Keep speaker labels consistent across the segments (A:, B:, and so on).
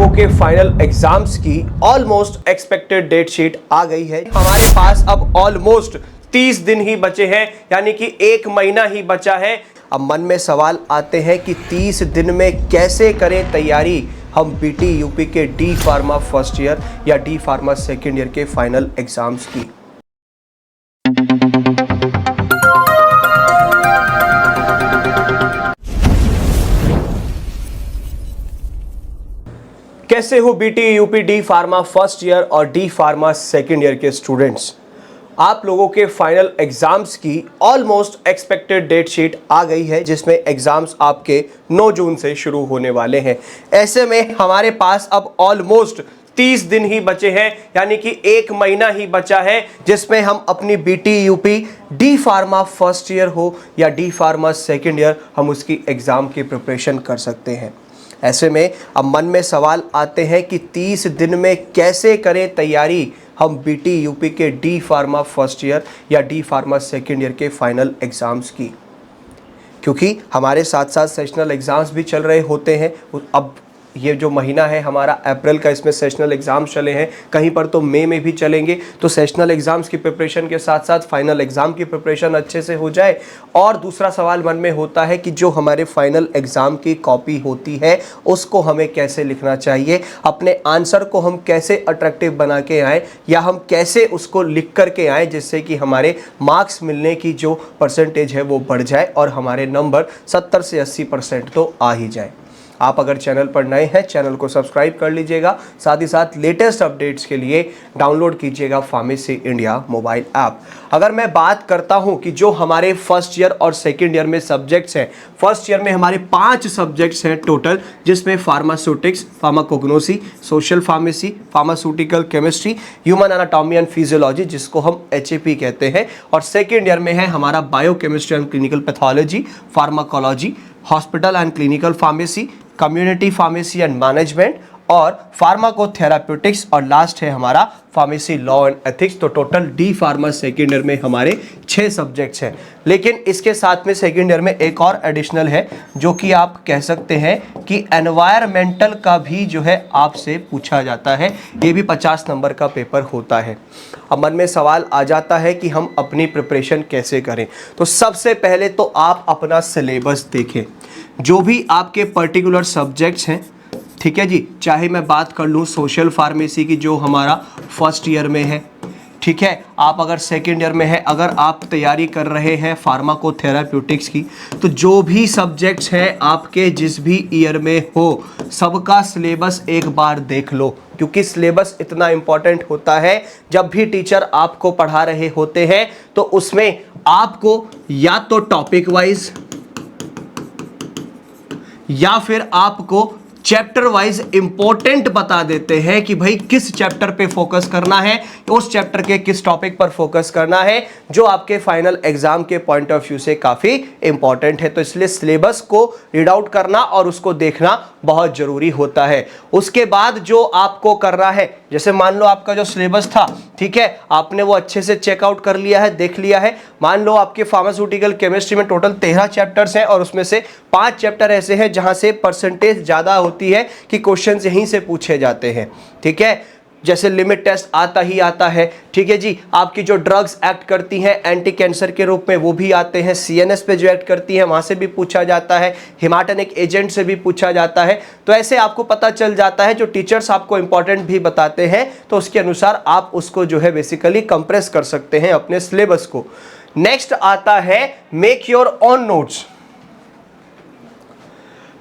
A: लोगों के final exams की ऑलमोस्ट एक्सपेक्टेड डेट शीट आ गई है। हमारे पास अब ऑलमोस्ट 30 दिन ही बचे हैं, यानी कि 1 महीना ही बचा है। अब मन में सवाल आते हैं कि 30 दिन में कैसे करें तैयारी हम बीटी यूपी के डी फार्मा फर्स्ट ईयर या डी फार्मा सेकेंड ईयर के फाइनल एग्जाम्स की। कैसे हो BT UP D pharma first year और डी फार्मा सेकेंड ईयर के स्टूडेंट्स। आप लोगों के फाइनल एग्जाम्स की ऑलमोस्ट एक्सपेक्टेड डेट शीट आ गई है, जिसमें एग्जाम्स आपके 9 जून से शुरू होने वाले हैं। ऐसे में हमारे पास अब ऑलमोस्ट 30 दिन ही बचे हैं, यानी कि 1 महीना ही बचा है, जिसमें हम अपनी BT UP D pharma first year हो या डी फार्मा सेकेंड ईयर हम उसकी एग्ज़ाम की प्रिपरेशन कर सकते हैं। ऐसे में अब मन में सवाल आते हैं कि 30 दिन में कैसे करें तैयारी हम बीटी यूपी के डी फार्मा फर्स्ट ईयर या डी फार्मा सेकेंड ईयर के फाइनल एग्ज़ाम्स की, क्योंकि हमारे साथ साथ सेशनल एग्ज़ाम्स भी चल रहे होते हैं। अब ये जो महीना है हमारा अप्रैल का, इसमें सेशनल एग्ज़ाम्स चले हैं, कहीं पर तो मई में भी चलेंगे। तो सेशनल एग्ज़ाम्स की प्रिपरेशन के साथ साथ फाइनल एग्ज़ाम की प्रिपरेशन अच्छे से हो जाए। और दूसरा सवाल मन में होता है कि जो हमारे फाइनल एग्ज़ाम की कॉपी होती है उसको हमें कैसे लिखना चाहिए, अपने आंसर को हम कैसे अट्रैक्टिव बना के आएँ या हम कैसे उसको लिख कर के आएँ, जिससे कि हमारे मार्क्स मिलने की जो परसेंटेज है वो बढ़ जाए और हमारे नंबर 70 से 80% तो आ ही जाए। आप अगर चैनल पर नए हैं, चैनल को सब्सक्राइब कर लीजिएगा। साथ ही साथ लेटेस्ट अपडेट्स के लिए डाउनलोड कीजिएगा फार्मेसी इंडिया मोबाइल ऐप। अगर मैं बात करता हूं कि जो हमारे फर्स्ट ईयर और सेकेंड ईयर में सब्जेक्ट्स हैं, फर्स्ट ईयर में हमारे 5 सब्जेक्ट्स हैं टोटल, जिसमें pharmaceutics, pharmacognosy, social pharmacy, pharmaceutical chemistry, human anatomy and physiology, जिसको हम HAP कहते हैं। और सेकेंड ईयर में है हमारा biochemistry and clinical pathology, pharmacology, hospital and clinical pharmacy, community pharmacy and management और फार्माकोथेराप्यूटिक्स, और लास्ट है हमारा फार्मेसी लॉ एंड एथिक्स। तो total D pharma second year में हमारे 6 सब्जेक्ट्स हैं। लेकिन इसके साथ में सेकेंड ईयर में एक और एडिशनल है, जो कि आप कह सकते हैं कि एनवायरमेंटल का भी जो है आपसे पूछा जाता है। ये भी 50 नंबर का पेपर होता है। अब मन में सवाल आ जाता है कि हम अपनी प्रिपरेशन कैसे करें। तो सबसे पहले तो आप अपना सिलेबस देखें, जो भी आपके पर्टिकुलर सब्जेक्ट्स हैं, ठीक है जी। चाहे मैं बात कर लूँ सोशल फार्मेसी की, जो हमारा फर्स्ट ईयर में है, ठीक है। आप अगर सेकेंड ईयर में है, अगर आप तैयारी कर रहे हैं फार्माकोथेराप्यूटिक्स की, तो जो भी सब्जेक्ट्स हैं आपके जिस भी ईयर में हो, सबका सिलेबस एक बार देख लो, क्योंकि सिलेबस इतना इम्पॉर्टेंट होता है। जब भी टीचर आपको पढ़ा रहे होते हैं तो उसमें आपको या तो टॉपिक वाइज या फिर आपको चैप्टर वाइज इंपॉर्टेंट बता देते हैं कि भाई किस चैप्टर पे फोकस करना है, उस चैप्टर के किस टॉपिक पर फोकस करना है, जो आपके फाइनल एग्जाम के पॉइंट ऑफ व्यू से काफी इंपॉर्टेंट है। तो इसलिए सिलेबस को रीड आउट करना और उसको देखना बहुत जरूरी होता है। उसके बाद जो आपको करना है, जैसे मान लो आपका जो सिलेबस था, ठीक है, आपने वो अच्छे से चेकआउट कर लिया है, देख लिया है। मान लो आपके फार्मास्यूटिकल केमिस्ट्री में टोटल 13 चैप्टर्स हैं और उसमें से 5 चैप्टर ऐसे हैं जहां से परसेंटेज ज्यादा होती है कि क्वेश्चंस यहीं से पूछे जाते हैं, ठीक है। जैसे लिमिट टेस्ट आता ही आता है, ठीक है जी। आपकी जो ड्रग्स एक्ट करती हैं एंटी कैंसर के रूप में, वो भी आते हैं। CNS पे जो एक्ट करती हैं वहाँ से भी पूछा जाता है, हिमाटनिक एजेंट से भी पूछा जाता है। तो ऐसे आपको पता चल जाता है, जो टीचर्स आपको इंपॉर्टेंट भी बताते हैं, तो उसके अनुसार आप उसको जो है बेसिकली कंप्रेस कर सकते हैं अपने सिलेबस को। नेक्स्ट आता है मेक योर ओन नोट्स।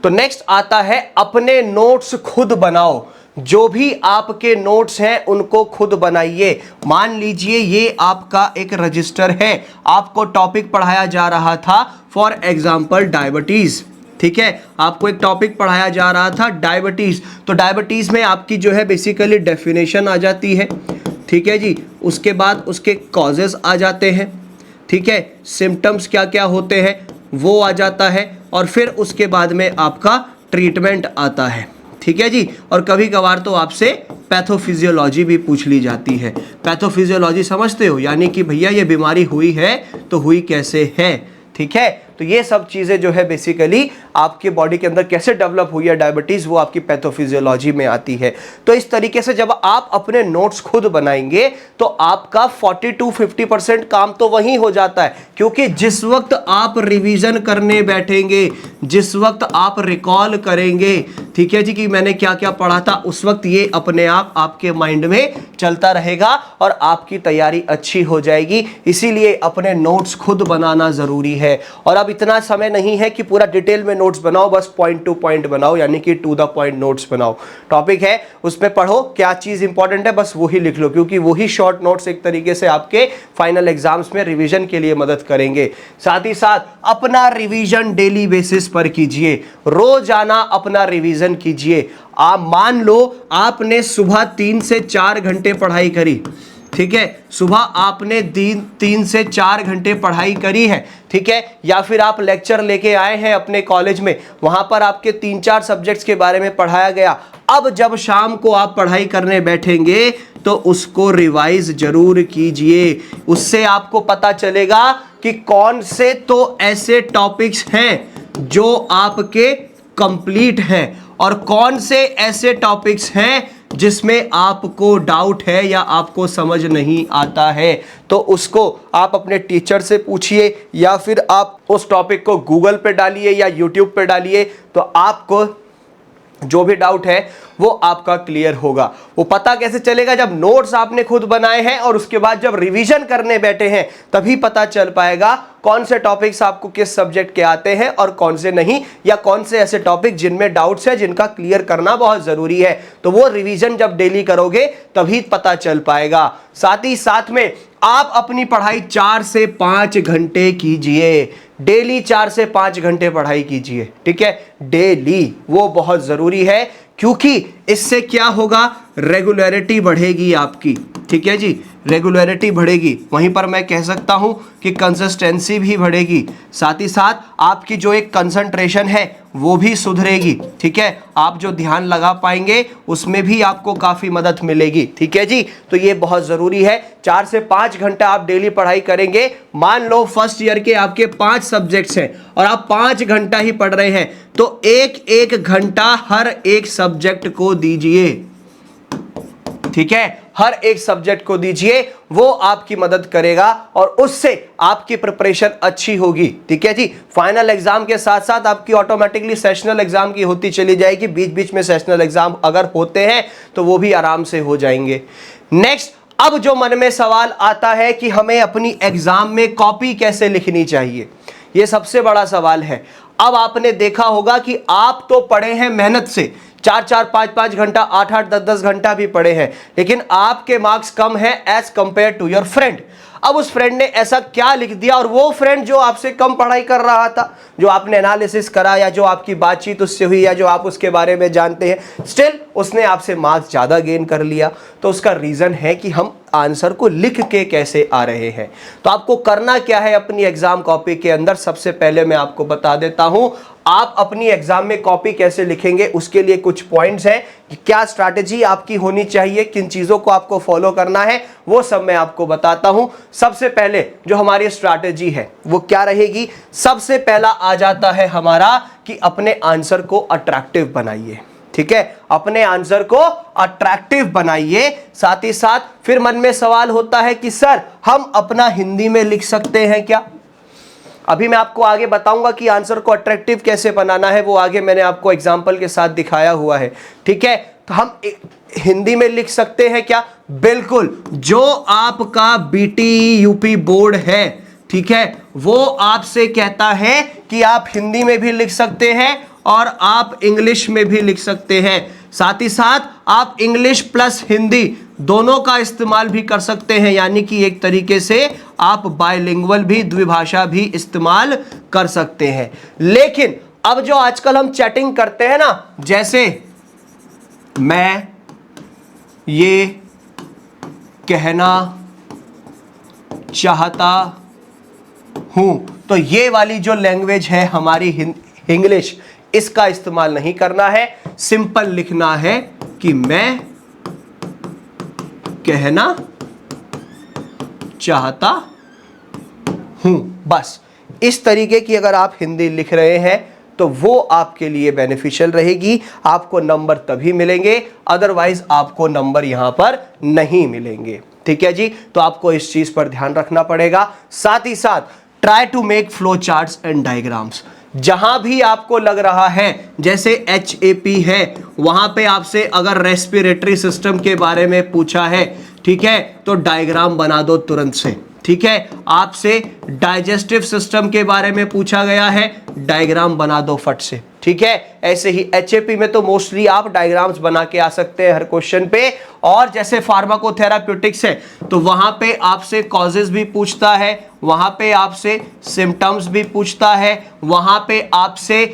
A: तो नेक्स्ट आता है अपने नोट्स खुद बनाओ। जो भी आपके नोट्स हैं उनको खुद बनाइए। मान लीजिए ये आपका एक रजिस्टर है, आपको टॉपिक पढ़ाया जा रहा था, फॉर एग्जाम्पल डायबिटीज, ठीक है। आपको एक टॉपिक पढ़ाया जा रहा था डायबिटीज, तो डायबिटीज में आपकी जो है बेसिकली डेफिनेशन आ जाती है, ठीक है जी। उसके बाद उसके कॉजेस आ जाते हैं, ठीक है। सिम्टम्स क्या क्या होते हैं वो आ जाता है, और फिर उसके बाद में आपका ट्रीटमेंट आता है, ठीक है जी। और कभी कभार तो आपसे पैथोफिजियोलॉजी भी पूछ ली जाती है। पैथोफिजियोलॉजी समझते हो, यानी कि भैया ये बीमारी हुई है तो हुई कैसे है, ठीक है। तो ये सब चीज़ें जो है बेसिकली आपके बॉडी के अंदर कैसे डेवलप हुई है डायबिटीज, वो आपकी पैथोफिजियोलॉजी में आती है। तो इस तरीके से जब आप अपने नोट्स खुद बनाएंगे तो आपका 40 to 50% काम तो वहीं हो जाता है, क्योंकि जिस वक्त आप रिवीजन करने बैठेंगे, जिस वक्त आप रिकॉल करेंगे, ठीक है जी, कि मैंने क्या क्या पढ़ा था, उस वक्त ये अपने आप आपके माइंड में चलता रहेगा और आपकी तैयारी अच्छी हो जाएगी। इसीलिए अपने नोट्स खुद बनाना जरूरी है। और अब इतना समय नहीं है कि पूरा डिटेल में नोट्स बनाओ, बस पॉइंट टू पॉइंट बनाओ, यानी कि टू द पॉइंट नोट्स बनाओ। टॉपिक है उसमें पढ़ो, क्या चीज इंपॉर्टेंट है बस वही लिख लो, क्योंकि वही शॉर्ट नोट्स एक तरीके से आपके फाइनल एग्जाम्स में रिवीजन के लिए मदद करेंगे। साथ ही साथ अपना रिवीजन डेली बेसिस पर कीजिए, रोजाना अपना रिवीजन कीजिए। आप मान लो आपने सुबह 3 से 4 घंटे पढ़ाई करी, ठीक है, सुबह आपने 3 से 4 घंटे पढ़ाई करी है, ठीक है, या फिर आप लेक्चर लेके आए हैं अपने कॉलेज में, वहां पर आपके 3-4 सब्जेक्ट्स के बारे में पढ़ाया गया। अब जब शाम को आप पढ़ाई करने बैठेंगे तो उसको रिवाइज जरूर कीजिए। उससे आपको पता चलेगा कि कौन से तो ऐसे टॉपिक्स हैं जो आपके कंप्लीट हैं और कौन से ऐसे टॉपिक्स हैं जिसमें आपको डाउट है या आपको समझ नहीं आता है। तो उसको आप अपने टीचर से पूछिए या फिर आप उस टॉपिक को गूगल पे डालिए या यूट्यूब पे डालिए, तो आपको जो भी डाउट है वो आपका क्लियर होगा। वो पता कैसे चलेगा? जब नोट्स आपने खुद बनाए हैं और उसके बाद जब रिवीजन करने बैठे हैं तभी पता चल पाएगा कौन से टॉपिक्स आपको किस सब्जेक्ट के आते हैं और कौन से नहीं, या कौन से ऐसे टॉपिक जिनमें डाउट्स है जिनका क्लियर करना बहुत जरूरी है। तो वो रिवीजन जब डेली करोगे तभी पता चल पाएगा। साथ ही साथ में आप अपनी पढ़ाई 4 से 5 घंटे कीजिए, डेली 4 से 5 घंटे पढ़ाई कीजिए, ठीक है, डेली। वो बहुत जरूरी है, क्योंकि इससे क्या होगा, रेगुलरिटी बढ़ेगी आपकी, ठीक है जी, रेगुलरिटी बढ़ेगी। वहीं पर मैं कह सकता हूं कि कंसिस्टेंसी भी बढ़ेगी। साथ ही साथ आपकी जो एक कंसंट्रेशन है वो भी सुधरेगी, ठीक है, आप जो ध्यान लगा पाएंगे उसमें भी आपको काफी मदद मिलेगी, ठीक है जी। तो ये बहुत जरूरी है। 4 से 5 घंटा आप डेली पढ़ाई करेंगे। मान लो फर्स्ट ईयर के आपके 5 सब्जेक्ट्स हैं और आप 5 घंटा ही पढ़ रहे हैं, तो एक घंटा हर एक सब्जेक्ट को दीजिए, ठीक है, हर एक सब्जेक्ट को दीजिए। वो आपकी मदद करेगा और उससे आपकी प्रिपरेशन अच्छी होगी, ठीक है जी। फाइनल एग्जाम के साथ साथ आपकी ऑटोमेटिकली सेशनल एग्जाम की होती चली जाएगी। बीच बीच में सेशनल एग्जाम अगर होते हैं तो वो भी आराम से हो जाएंगे। नेक्स्ट, अब जो मन में सवाल आता है कि हमें अपनी एग्जाम में कॉपी कैसे लिखनी चाहिए, ये सबसे बड़ा सवाल है। अब आपने देखा होगा कि आप तो पढ़े हैं मेहनत से, 4-4, 5-5 घंटा, 8-8, 10-10 घंटा भी पढ़े हैं, लेकिन आपके मार्क्स कम है as compare to your friend. अब उस फ्रेंड ने ऐसा क्या लिख दिया, और वो फ्रेंड जो आपसे कम पढ़ाई कर रहा था, जो आपने एनालिसिस करा या जो आपकी बातचीत उससे हुई या जो आप उसके बारे में जानते हैं, स्टिल उसने आपसे मार्क्स ज़्यादा गेन कर लिया। तो उसका रीज़न है कि हम आंसर को लिख के कैसे आ रहे हैं। तो आपको करना क्या है अपनी एग्जाम कॉपी के अंदर, सबसे पहले मैं आपको बता देता हूं आप अपनी एग्जाम में कॉपी कैसे लिखेंगे। उसके लिए कुछ पॉइंट्स हैं, क्या स्ट्रैटेजी आपकी होनी चाहिए, किन चीजों को आपको फॉलो करना है, वो सब मैं आपको बताता हूं। सबसे पहले जो हमारी स्ट्रैटेजी है वो क्या रहेगी, सबसे पहला आ जाता है हमारा कि अपने आंसर को अट्रैक्टिव बनाइए, ठीक है, अपने आंसर को अट्रैक्टिव बनाइए। साथ ही साथ फिर मन में सवाल होता है कि सर हम अपना हिंदी में लिख सकते हैं क्या? अभी मैं आपको आगे बताऊंगा कि आंसर को अट्रैक्टिव कैसे बनाना है, वो आगे मैंने आपको एग्जाम्पल के साथ दिखाया हुआ है, ठीक है। तो हम हिंदी में लिख सकते हैं क्या? बिल्कुल। जो आपका बीटी यूपी बोर्ड है, ठीक है, वो आपसे कहता है कि आप हिंदी में भी लिख सकते हैं और आप इंग्लिश में भी लिख सकते हैं। साथ ही साथ आप इंग्लिश प्लस हिंदी दोनों का इस्तेमाल भी कर सकते हैं, यानी कि एक तरीके से आप बायलिंगुअल भी, द्विभाषा भी इस्तेमाल कर सकते हैं। लेकिन अब जो आजकल हम चैटिंग करते हैं ना, जैसे मैं ये कहना चाहता हूं, तो ये वाली जो लैंग्वेज है हमारी इंग्लिश, इसका इस्तेमाल नहीं करना है। सिंपल लिखना है कि मैं कहना चाहता हूं, बस। इस तरीके की अगर आप हिंदी लिख रहे हैं तो वो आपके लिए बेनिफिशियल रहेगी, आपको नंबर तभी मिलेंगे, अदरवाइज आपको नंबर यहां पर नहीं मिलेंगे। ठीक है जी, तो आपको इस चीज पर ध्यान रखना पड़ेगा। साथ ही साथ try to make flow charts and diagrams. जहां भी आपको लग रहा है जैसे HAP है, वहां पे आपसे अगर रेस्पिरेटरी सिस्टम के बारे में पूछा है, ठीक है, तो डायग्राम बना दो तुरंत से। ठीक है, आपसे डाइजेस्टिव सिस्टम के बारे में पूछा गया है, डायग्राम बना दो फट से। ठीक है, ऐसे ही HAP में तो मोस्टली आप डायग्राम्स बना के आ सकते हैं हर क्वेश्चन पे। और जैसे फार्माकोथेराप्यूटिक्स है तो वहां पे आपसे कॉजेज भी पूछता है, वहां पे आपसे सिम्टम्स भी पूछता है, वहां पे आपसे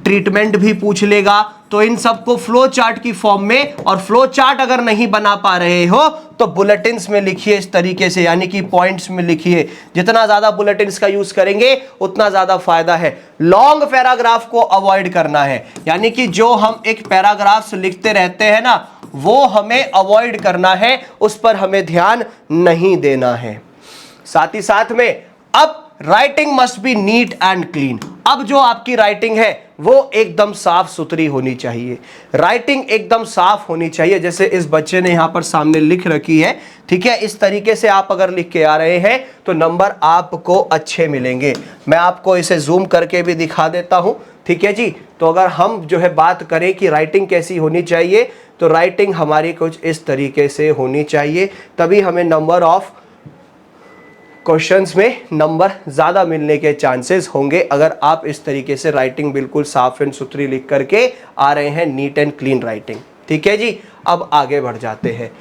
A: ट्रीटमेंट भी पूछ लेगा। तो इन सबको फ्लो चार्ट की फॉर्म में, और फ्लो चार्ट अगर नहीं बना पा रहे हो तो बुलेटिन्स में लिखिए इस तरीके से, यानी कि पॉइंट्स में लिखिए। जितना ज्यादा बुलेटिन्स का यूज करेंगे उतना ज्यादा फायदा है। लॉन्ग पैराग्राफ को अवॉइड करना है, यानी कि जो हम एक पैराग्राफ्स लिखते रहते हैं ना, वो हमें अवॉइड करना है, उस पर हमें ध्यान नहीं देना है। साथ ही साथ में अब writing must be neat and clean. अब जो आपकी राइटिंग है वो एकदम साफ सुथरी होनी चाहिए, राइटिंग एकदम साफ होनी चाहिए। जैसे इस बच्चे ने यहां पर सामने लिख रखी है, ठीक है, इस तरीके से आप अगर लिख के आ रहे हैं तो नंबर आपको अच्छे मिलेंगे। मैं आपको इसे जूम करके भी दिखा देता हूं। ठीक है जी, तो अगर हम जो है बात करें कि राइटिंग कैसी होनी चाहिए, तो राइटिंग हमारी कुछ इस तरीके से होनी चाहिए, तभी हमें नंबर ऑफ क्वेश्चंस में नंबर ज्यादा मिलने के चांसेस होंगे। अगर आप इस तरीके से राइटिंग बिल्कुल साफ एंड सुथरी लिख करके आ रहे हैं, नीट एंड क्लीन राइटिंग। ठीक है जी, अब आगे बढ़ जाते हैं।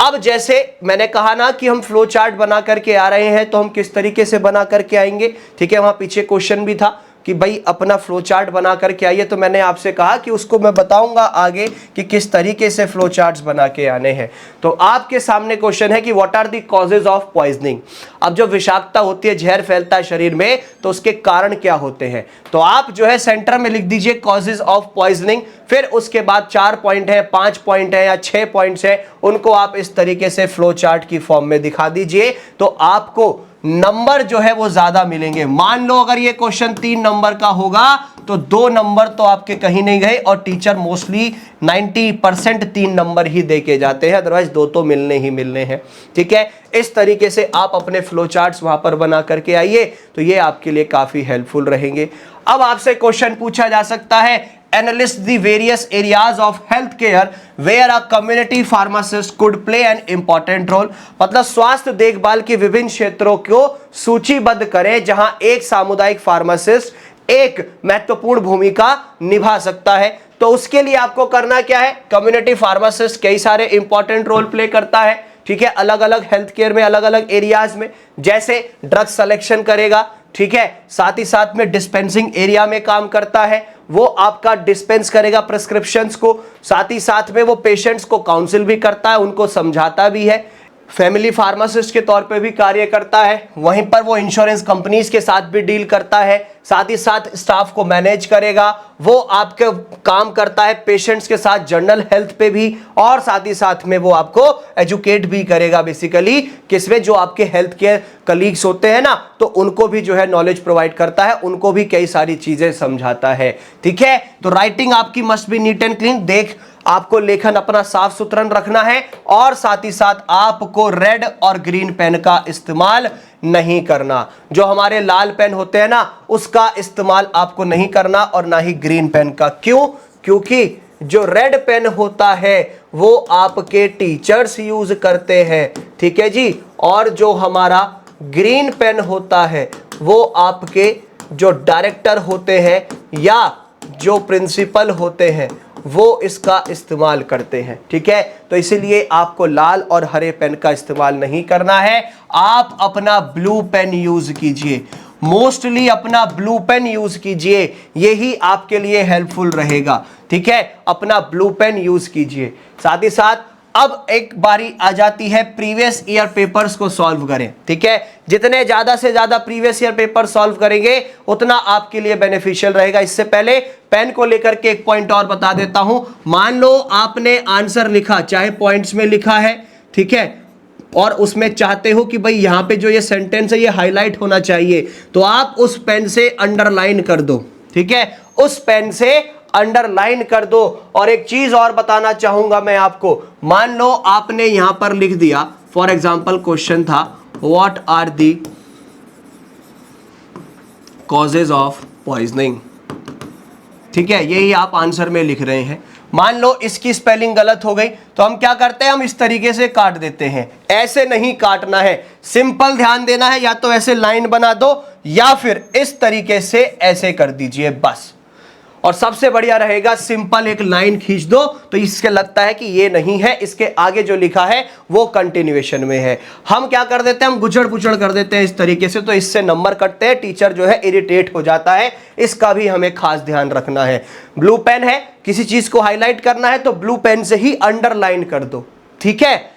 A: अब जैसे मैंने कहा ना कि हम फ्लो चार्ट बना करके आ रहे हैं, तो हम किस तरीके से बना करके आएंगे। ठीक है, वहां पीछे क्वेश्चन भी था कि भाई अपना फ्लो चार्ट बना करके आइए, तो मैंने आपसे कहा कि उसको मैं बताऊंगा आगे कि किस तरीके से फ्लो चार्ट्स बना के आने हैं। तो आपके सामने क्वेश्चन है कि what are the causes of poisoning. अब जो विषाक्तता होती है, जहर फैलता है शरीर में, तो उसके कारण क्या होते हैं। तो आप जो है सेंटर में लिख दीजिए कॉजेज ऑफ पॉइजनिंग, फिर उसके बाद 4 पॉइंट है, 5 पॉइंट है या 6 पॉइंट्स है, उनको आप इस तरीके से फ्लो चार्ट की फॉर्म में दिखा दीजिए, तो आपको नंबर जो है वो ज्यादा मिलेंगे। मान लो अगर ये क्वेश्चन 3 नंबर का होगा तो 2 नंबर तो आपके कहीं नहीं गए, और टीचर मोस्टली 90% 3 नंबर ही दे के जाते हैं, अदरवाइज 2 तो मिलने ही मिलने हैं। ठीक है, इस तरीके से आप अपने फ्लो चार्ट्स वहां पर बना करके आइए, तो ये आपके लिए काफी हेल्पफुल रहेंगे। अब आपसे क्वेश्चन पूछा जा सकता है, analyst the various areas of healthcare where a community pharmacist could play an important role। मतलब स्वास्थ्य देखभाल के विभिन्न क्षेत्रों को सूचीबद्ध करें जहां एक सामुदायिक फार्मासिस्ट एक महत्वपूर्ण भूमिका निभा सकता है। तो उसके लिए आपको करना क्या है, कम्युनिटी फार्मासिस्ट कई सारे इंपॉर्टेंट रोल प्ले करता है। ठीक है, अलग अलग हेल्थ केयर में, अलग अलग एरियाज में, जैसे ड्रग सिलेक्शन करेगा, ठीक है, साथ ही साथ में डिस्पेंसिंग एरिया में काम करता है, वो आपका डिस्पेंस करेगा प्रिस्क्रिप्शंस को, साथ ही साथ में वो पेशेंट्स को काउंसिल भी करता है, उनको समझाता भी है, फैमिली फार्मासिस्ट के तौर पे भी कार्य करता है। वहीं पर वो इंश्योरेंस कंपनीज के साथ भी डील करता है, साथ ही साथ स्टाफ को मैनेज करेगा, वो आपके काम करता है पेशेंट्स के साथ जनरल हेल्थ पे भी, और साथ ही साथ में वो आपको एजुकेट भी करेगा बेसिकली किसमें, जो आपके हेल्थ केयर कलीग्स होते हैं ना, तो उनको भी जो है नॉलेज प्रोवाइड करता है, उनको भी कई सारी चीजें समझाता है। ठीक है, तो राइटिंग आपकी must be neat and clean. देख, आपको लेखन अपना साफ सुथरा रखना है, और साथ ही साथ आपको रेड और ग्रीन पेन का इस्तेमाल नहीं करना। जो हमारे लाल पेन होते हैं ना, उसका इस्तेमाल आपको नहीं करना, और ना ही ग्रीन पेन का। क्यों? क्योंकि जो रेड पेन होता है वो आपके टीचर्स यूज करते हैं, ठीक है जी, और जो हमारा ग्रीन पेन होता है वो आपके जो डायरेक्टर होते हैं या जो प्रिंसिपल होते हैं वो इसका इस्तेमाल करते हैं। ठीक है, तो इसीलिए आपको लाल और हरे पेन का इस्तेमाल नहीं करना है, आप अपना ब्लू पेन यूज कीजिए, मोस्टली अपना ब्लू पेन यूज कीजिए, यही आपके लिए हेल्पफुल रहेगा। ठीक है, अपना ब्लू पेन यूज कीजिए। साथ ही साथ अब एक बारी आ जाती है प्रीवियस ईयर पेपर्स को सॉल्व करें। ठीक है, जितने ज्यादा से ज्यादा प्रीवियस ईयर पेपर सॉल्व करेंगे उतना आपके लिए बेनिफिशियल रहेगा। इससे पहले पेन को लेकर के एक पॉइंट और बता देता हूं। मान लो आपने आंसर लिखा, चाहे पॉइंट्स में लिखा है, ठीक है, और उसमें चाहते हो कि भाई यहां पे जो ये सेंटेंस है ये हाईलाइट होना चाहिए, तो आप उस पेन से अंडरलाइन कर दो। ठीक है, उस पेन से अंडरलाइन कर दो। और एक चीज और बताना चाहूंगा मैं आपको, मान लो आपने यहां पर लिख दिया, फॉर एग्जाम्पल क्वेश्चन था what are the causes of poisoning, ठीक है, यही आप आंसर में लिख रहे हैं। मान लो इसकी स्पेलिंग गलत हो गई तो हम क्या करते हैं, हम इस तरीके से काट देते हैं। ऐसे नहीं काटना है, सिंपल ध्यान देना है, या तो ऐसे लाइन बना दो या फिर इस तरीके से ऐसे कर दीजिए बस। और सबसे बढ़िया रहेगा सिंपल एक लाइन खींच दो तो इसके लगता है कि ये नहीं है, इसके आगे जो लिखा है वो कंटिन्यूएशन में है। हम क्या कर देते हैं, हम गुचड़ पुचड़ कर देते हैं इस तरीके से, तो इससे नंबर कटते हैं, टीचर जो है इरिटेट हो जाता है। इसका भी हमें खास ध्यान रखना है। ब्लू पेन है, किसी चीज को हाईलाइट करना है तो ब्लू पेन से ही अंडरलाइन कर दो, ठीक है,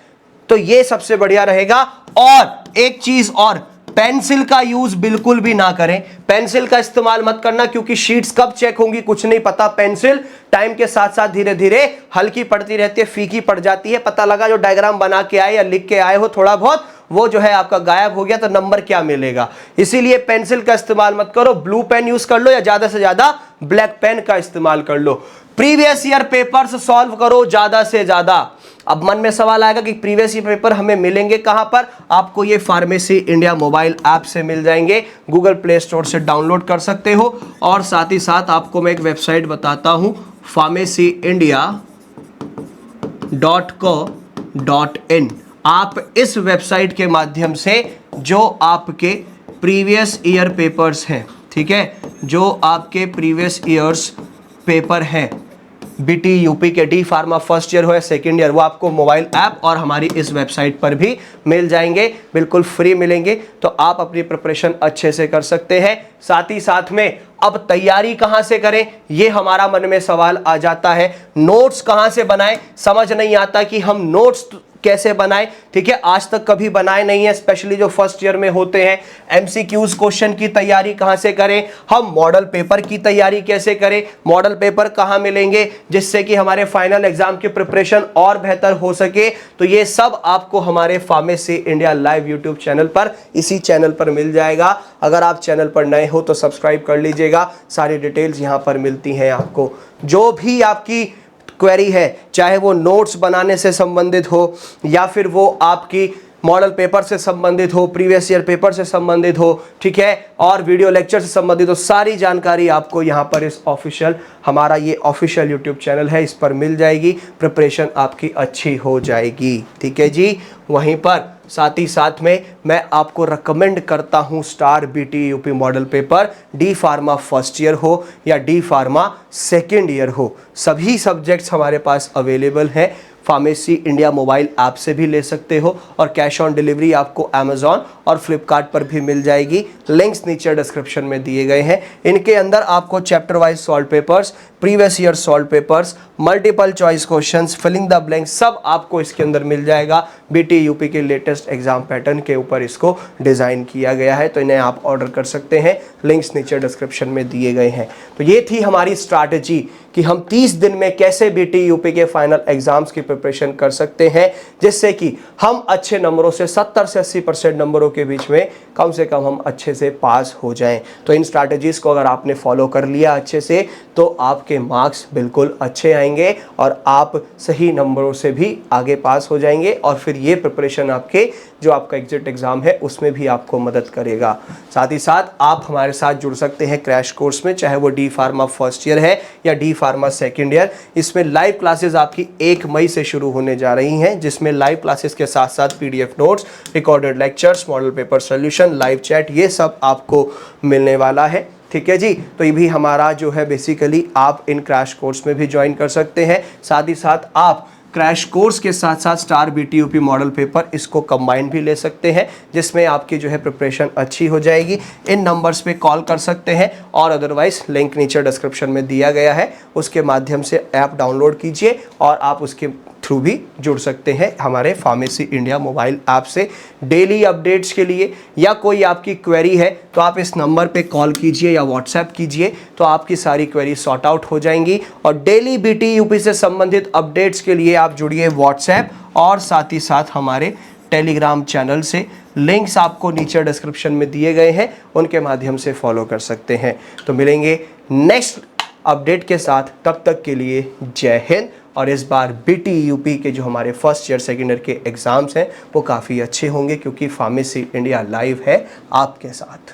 A: तो ये सबसे बढ़िया रहेगा। और एक चीज और, पेंसिल का यूज बिल्कुल भी ना करें, पेंसिल का इस्तेमाल मत करना, क्योंकि शीट्स कब चेक होंगी कुछ नहीं पता। पेंसिल टाइम के साथ साथ धीरे धीरे हल्की पड़ती रहती है, फीकी पड़ जाती है, पता लगा जो डायग्राम बना के आए या लिख के आए हो थोड़ा बहुत, वो जो है आपका गायब हो गया, तो नंबर क्या मिलेगा। इसीलिए पेंसिल का इस्तेमाल मत करो, ब्लू पेन यूज कर लो या ज्यादा से ज्यादा ब्लैक पेन का इस्तेमाल कर लो। प्रीवियस ईयर पेपर्स सॉल्व करो ज्यादा से ज्यादा। अब मन में सवाल आएगा कि प्रीवियस ईयर पेपर हमें मिलेंगे कहां पर, आपको ये फार्मेसी इंडिया मोबाइल ऐप से मिल जाएंगे, गूगल प्ले स्टोर से डाउनलोड कर सकते हो। और साथ ही साथ आपको मैं एक वेबसाइट बताता हूं, pharmacyindia.co.in। आप इस वेबसाइट के माध्यम से जो आपके प्रीवियस ईयर पेपर्स हैं, ठीक है, जो आपके प्रीवियस ईयर्स पेपर हैं, बीटी यूपी के डी फार्मा फर्स्ट ईयर हो या सेकेंड ईयर, वो आपको मोबाइल ऐप और हमारी इस वेबसाइट पर भी मिल जाएंगे, बिल्कुल फ्री मिलेंगे। तो आप अपनी प्रिपरेशन अच्छे से कर सकते हैं। साथ ही साथ में अब तैयारी कहां से करें, ये हमारा मन में सवाल आ जाता है। नोट्स कहां से बनाएं, समझ नहीं आता कि हम नोट्स कैसे बनाएं, ठीक है, आज तक कभी बनाए नहीं है, स्पेशली जो फर्स्ट ईयर में होते हैं। एमसीक्यूज क्वेश्चन की तैयारी कहां से करें, हम मॉडल पेपर की तैयारी कैसे करें, मॉडल पेपर कहां मिलेंगे जिससे कि हमारे फाइनल एग्जाम की प्रिपरेशन और बेहतर हो सके, तो ये सब आपको हमारे pharmacy India live YouTube channel पर, इसी चैनल पर मिल जाएगा। अगर आप चैनल पर नए हो तो सब्सक्राइब कर लीजिएगा, सारी डिटेल्स यहां पर मिलती हैं आपको। जो भी आपकी क्वेरी है, चाहे वो नोट्स बनाने से संबंधित हो या फिर वो आपकी मॉडल पेपर से संबंधित हो, प्रीवियस ईयर पेपर से संबंधित हो, ठीक है, और वीडियो लेक्चर से संबंधित हो, सारी जानकारी आपको यहाँ पर इस ऑफिशियल, हमारा ये ऑफिशियल यूट्यूब चैनल है, इस पर मिल जाएगी। प्रिपरेशन आपकी अच्छी हो जाएगी, ठीक है जी। वहीं पर साथ ही साथ में मैं आपको रकमेंड करता हूँ star BT UP model paper, D pharma first year हो या डी फार्मा सेकेंड ईयर हो, सभी सब्जेक्ट्स हमारे पास अवेलेबल हैं। फार्मेसी इंडिया मोबाइल ऐप से भी ले सकते हो और कैश ऑन डिलीवरी आपको अमेजॉन और फ्लिपकार्ट पर भी मिल जाएगी। लिंक्स नीचे डिस्क्रिप्शन में दिए गए हैं। इनके अंदर आपको chapter wise solve papers, previous year solve papers, multiple choice questions, filling the blank, सब आपको इसके अंदर मिल जाएगा। बीटी यूपी के लेटेस्ट एग्जाम पैटर्न के ऊपर इसको डिज़ाइन किया गया है, तो इन्हें आप ऑर्डर कर सकते हैं। लिंक्स नीचे डिस्क्रिप्शन में दिए गए हैं। तो ये थी हमारी स्ट्रैटेजी कि हम 30 दिन में कैसे बीटी यूपी के फाइनल एग्जाम्स की प्रिपरेशन कर सकते हैं, जिससे कि हम अच्छे नंबरों से 70 से 80% नंबरों के बीच में कम से कम हम अच्छे से पास हो जाएं। तो इन स्ट्रैटेजीज को अगर आपने फॉलो कर लिया अच्छे से, तो आपके मार्क्स बिल्कुल अच्छे आएंगे और आप सही नंबरों से भी आगे पास हो जाएंगे। और फिर ये प्रिपरेशन आपके जो आपका एग्जिट एग्जाम है उसमें भी आपको मदद करेगा। साथ ही साथ आप हमारे साथ जुड़ सकते हैं क्रैश कोर्स में, चाहे वो डी फार्मा फर्स्ट ईयर है या डी फार्मा सेकेंड ईयर। इसमें लाइव क्लासेस आपकी 1 मई से शुरू होने जा रही हैं, जिसमें लाइव क्लासेस के साथ साथ PDF notes, recorded lectures, model paper solution, live chat, ये सब आपको मिलने वाला है, ठीक है जी। तो ये भी हमारा जो है बेसिकली आप इन क्रैश कोर्स में भी ज्वाइन कर सकते हैं। साथ ही साथ आप क्रैश कोर्स के साथ साथ star BT UP model paper इसको कंबाइन भी ले सकते हैं, जिसमें आपकी जो है प्रिपरेशन अच्छी हो जाएगी। इन नंबर्स पे कॉल कर सकते हैं और अदरवाइज लिंक नीचे डिस्क्रिप्शन में दिया गया है, उसके माध्यम से ऐप डाउनलोड कीजिए और आप उसके थ्रू भी जुड़ सकते हैं हमारे फार्मेसी इंडिया मोबाइल ऐप से। डेली अपडेट्स के लिए या कोई आपकी क्वेरी है तो आप इस नंबर पे कॉल कीजिए या व्हाट्सएप कीजिए, तो आपकी सारी क्वेरी सॉर्ट आउट हो जाएंगी। और डेली बीटी यूपी से संबंधित अपडेट्स के लिए आप जुड़िए व्हाट्सएप और साथ ही साथ हमारे टेलीग्राम चैनल से। लिंक्स आपको नीचे डिस्क्रिप्शन में दिए गए हैं, उनके माध्यम से फॉलो कर सकते हैं। तो मिलेंगे नेक्स्ट अपडेट के साथ। तब तक के लिए जय हिंद। और इस बार बीटी यूपी के जो हमारे फर्स्ट ईयर सेकेंड ईयर के एग्ज़ाम्स हैं वो काफ़ी अच्छे होंगे, क्योंकि फार्मेसी इंडिया लाइव है आपके साथ।